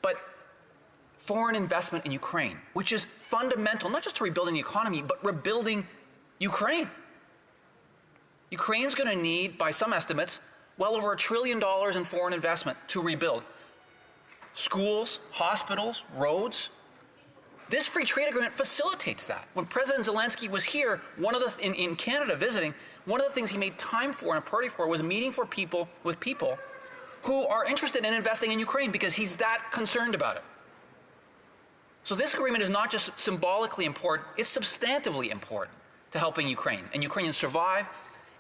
but foreign investment in Ukraine, which is fundamental, not just to rebuilding the economy, but rebuilding Ukraine. Ukraine's going to need, by some estimates, well over $1 trillion in foreign investment to rebuild schools, hospitals, roads. This free trade agreement facilitates that. When President Zelensky was here, in Canada visiting, one of the things he made time for and a priority for was meeting with people who are interested in investing in Ukraine because he's that concerned about it. So this agreement is not just symbolically important, it's substantively important to helping Ukraine and Ukrainians survive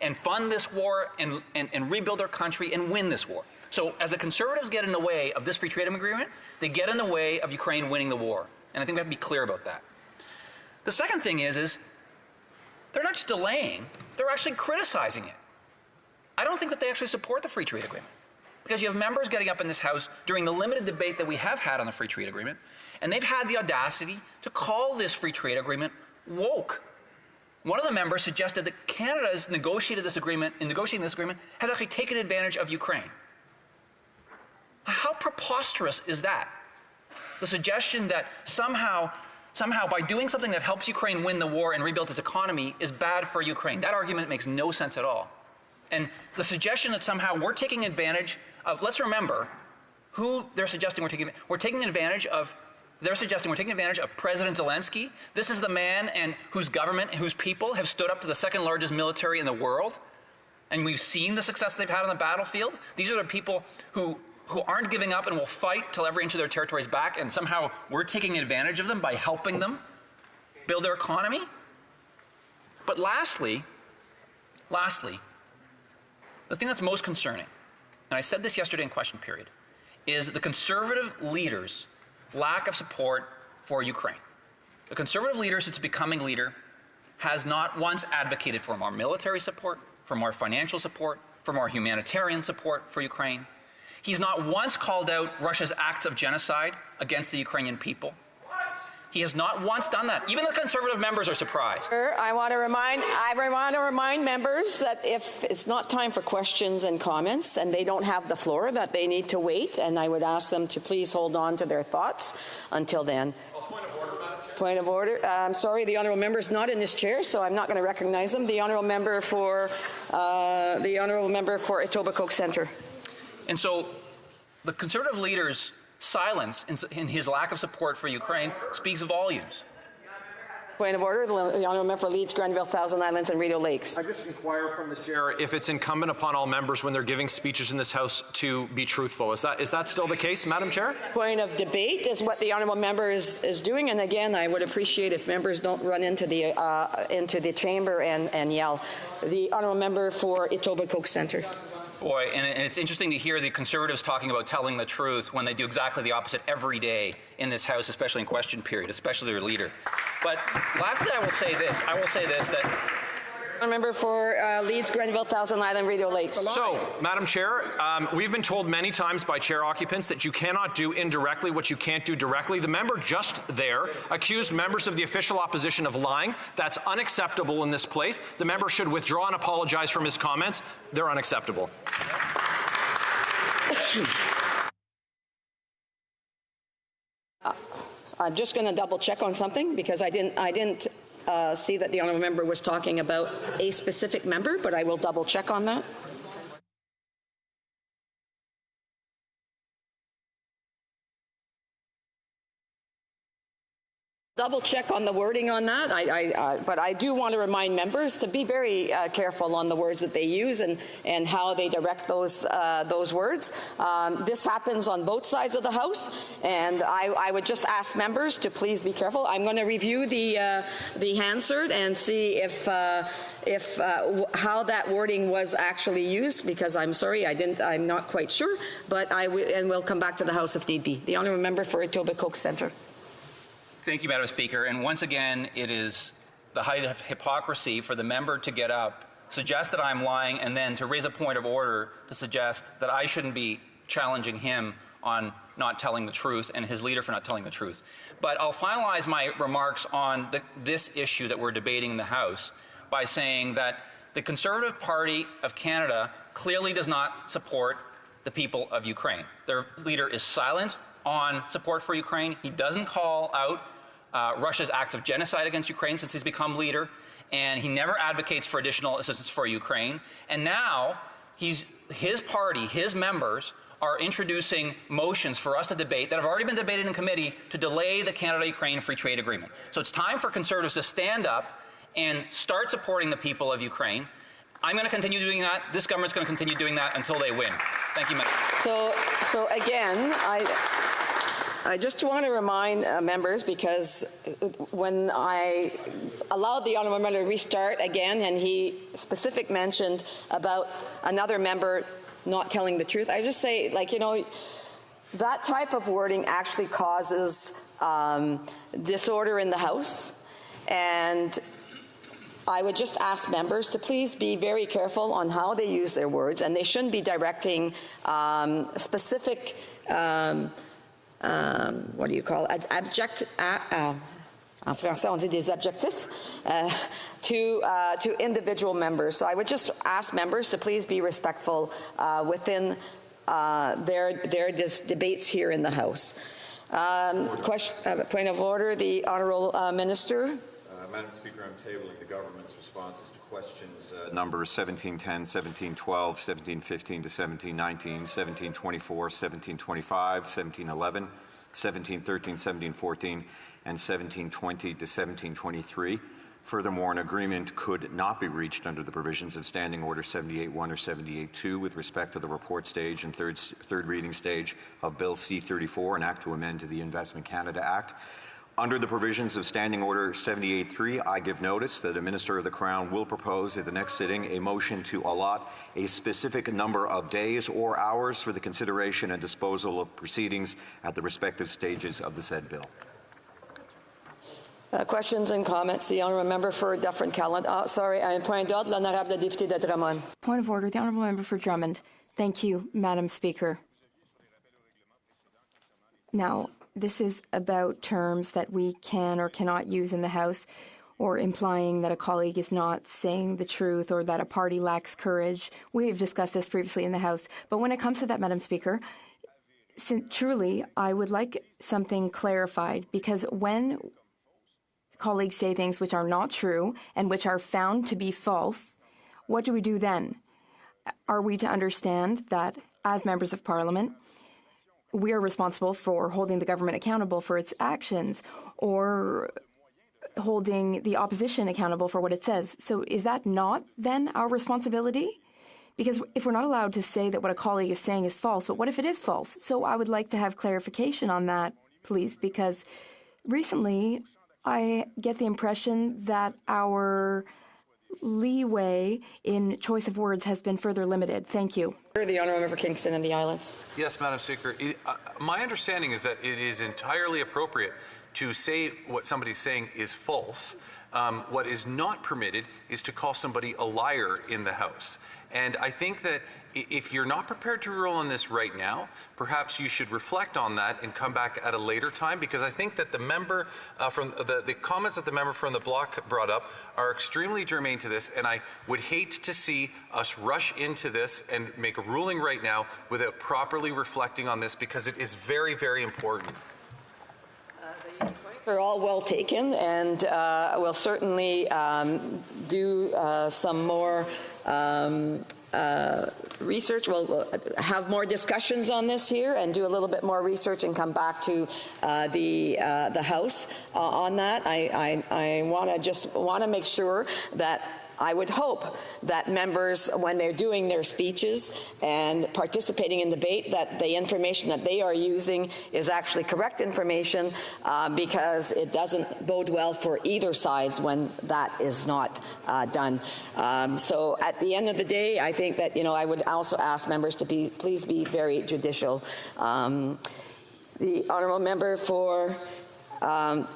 and fund this war and rebuild their country and win this war. So as the Conservatives get in the way of this free trade agreement, they get in the way of Ukraine winning the war. And I think we have to be clear about that. The second thing is they're not just delaying, they're actually criticizing it. I don't think that they actually support the free trade agreement, because you have members getting up in this House during the limited debate that we have had on the free trade agreement, and they've had the audacity to call this free trade agreement woke. One of the members suggested that Canada has negotiating this agreement, has actually taken advantage of Ukraine. How preposterous is that? The suggestion that somehow by doing something that helps Ukraine win the war and rebuild its economy is bad for Ukraine. That argument makes no sense at all. And the suggestion that somehow we're taking advantage of, let's remember who they're suggesting we're taking advantage of. They're suggesting we're taking advantage of President Zelensky. This is the man and whose government and whose people have stood up to the second largest military in the world. And we've seen the success they've had on the battlefield. These are the people who aren't giving up and will fight till every inch of their territory is back, and somehow we're taking advantage of them by helping them build their economy. But lastly, the thing that's most concerning, and I said this yesterday in question period, is the Conservative leaders' lack of support for Ukraine. The Conservative leader, since becoming leader, has not once advocated for more military support, for more financial support, for more humanitarian support for Ukraine. He's not once called out Russia's acts of genocide against the Ukrainian people. He has not once done that. Even the Conservative members are surprised. I want to remind members that if it's not time for questions and comments and they don't have the floor, that they need to wait, and I would ask them to please hold on to their thoughts until then. Point of order. I'm sorry, the honourable member is not in this chair, so I'm not going to recognize him. The honourable member for Etobicoke Centre. And so the Conservative leader's silence in his lack of support for Ukraine speaks volumes. Point of order. The honourable member for Leeds, Grenville, Thousand Islands and Rideau Lakes. I just inquire from the chair if it's incumbent upon all members when they're giving speeches in this House to be truthful. Is that still the case, Madam Chair? Point of debate is what the honourable member is doing, and again, I would appreciate if members don't run into the chamber and yell. The honourable member for Etobicoke Centre. Boy, and it's interesting to hear the Conservatives talking about telling the truth when they do exactly the opposite every day in this House, especially in question period, especially their leader. But lastly, I will say this, that... Member for Leeds, Grenville, Thousand Island, Rideau Lakes. So, Madam Chair, we've been told many times by chair occupants that you cannot do indirectly what you can't do directly. The member just there accused members of the official opposition of lying. That's unacceptable in this place. The member should withdraw and apologize from his comments. They're unacceptable. I'm just going to double check on something because I didn't see that the honourable member was talking about a specific member, but I will double check on that. Double check on the wording on that, but I do want to remind members to be very careful on the words that they use and how they direct those words. This happens on both sides of the House, and I would just ask members to please be careful. I'm going to review the Hansard and see if how that wording was actually used, because I'm sorry, I'm not quite sure, but and we'll come back to the House if need be. The honourable member for Etobicoke Centre. Thank you, Madam Speaker. And once again, it is the height of hypocrisy for the member to get up, suggest that I'm lying, and then to raise a point of order to suggest that I shouldn't be challenging him on not telling the truth and his leader for not telling the truth. But I'll finalize my remarks on this issue that we're debating in the House by saying that the Conservative Party of Canada clearly does not support the people of Ukraine. Their leader is silent on support for Ukraine. He doesn't call out Russia's acts of genocide against Ukraine since he's become leader, and he never advocates for additional assistance for Ukraine. And now his party, his members, are introducing motions for us to debate that have already been debated in committee to delay the Canada-Ukraine Free Trade Agreement. So it's time for Conservatives to stand up and start supporting the people of Ukraine. I'm going to continue doing that. This government's going to continue doing that until they win. Thank you, Madam. So again, I just want to remind members, because when I allowed the honourable member to restart again, and he specifically mentioned about another member not telling the truth, I just say, like, you know, that type of wording actually causes disorder in the House, and I would just ask members to please be very careful on how they use their words, and they shouldn't be directing specific, what do you call it, en français on dit des adjectifs, to individual members. So I would just ask members to please be respectful within their debates here in the House. Point of order, the Honourable Minister. Madam Speaker, I'm tabling the government's responses to questions numbers 1710, 1712, 1715 to 1719, 1724, 1725, 1711, 1713, 1714, and 1720 to 1723. Furthermore, an agreement could not be reached under the provisions of Standing Order 78.1 or 78.2 with respect to the report stage and third reading stage of Bill C-34, an act to amend to the Investment Canada Act. Under the provisions of Standing Order 78.3, I give notice that a Minister of the Crown will propose at the next sitting a motion to allot a specific number of days or hours for the consideration and disposal of proceedings at the respective stages of the said bill. Questions and comments. The honourable member for Dufferin-Caledon. Point d'ordre, l'honorable député de Drummond. Point of order. The honourable member for Drummond. Thank you, Madam Speaker. Now, this is about terms that we can or cannot use in the House, or implying that a colleague is not saying the truth or that a party lacks courage. We have discussed this previously in the House. But when it comes to that, Madam Speaker, truly, I would like something clarified, because when colleagues say things which are not true and which are found to be false, what do we do then? Are we to understand that as members of Parliament, we are responsible for holding the government accountable for its actions, or holding the opposition accountable for what it says? So is that not then our responsibility? Because if we're not allowed to say that what a colleague is saying is false, but what if it is false? So I would like to have clarification on that, please, because recently I get the impression that our leeway in choice of words has been further limited. Thank you. The honourable member for Kingston and the Islands. Yes, Madam Speaker. My understanding is that it is entirely appropriate to say what somebody's saying is false. What is not permitted is to call somebody a liar in the House. And I think that if you're not prepared to rule on this right now, perhaps you should reflect on that and come back at a later time, because I think that the member from the comments that the member from the bloc brought up are extremely germane to this, and I would hate to see us rush into this and make a ruling right now without properly reflecting on this, because it is very, very important. They're all well taken, and we'll certainly do some more research. We'll have more discussions on this here and do a little bit more research and come back to the House on that. I want to make sure that I would hope that members, when they're doing their speeches and participating in debate, that the information that they are using is actually correct information, because it doesn't bode well for either sides when that is not done. So at the end of the day, I think that, I would also ask members to please be very judicial. The honourable member for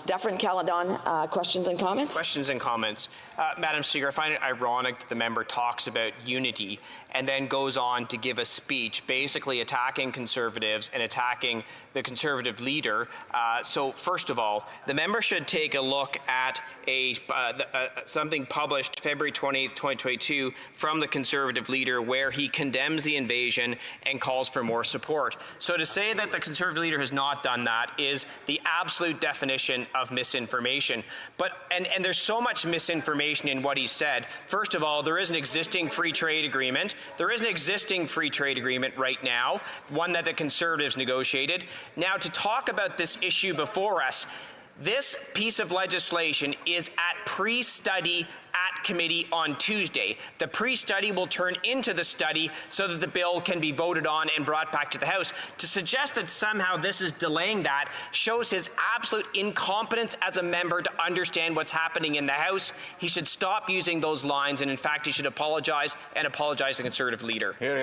Dufferin Caledon, questions and comments? Questions and comments. Madam Speaker, I find it ironic that the member talks about unity and then goes on to give a speech basically attacking Conservatives and attacking the Conservative leader. So first of all, the member should take a look at something published February 20th, 2022 from the Conservative leader where he condemns the invasion and calls for more support. So to say that the Conservative leader has not done that is the absolute definition of misinformation. And there's so much misinformation in what he said. First of all, there is an existing free trade agreement. There is an existing free trade agreement right now, one that the Conservatives negotiated. Now, to talk about this issue before us, this piece of legislation is at pre-study at committee on Tuesday. The pre-study will turn into the study so that the bill can be voted on and brought back to the House. To suggest that somehow this is delaying that shows his absolute incompetence as a member to understand what's happening in the House. He should stop using those lines, and in fact, he should apologize and apologize to the Conservative leader.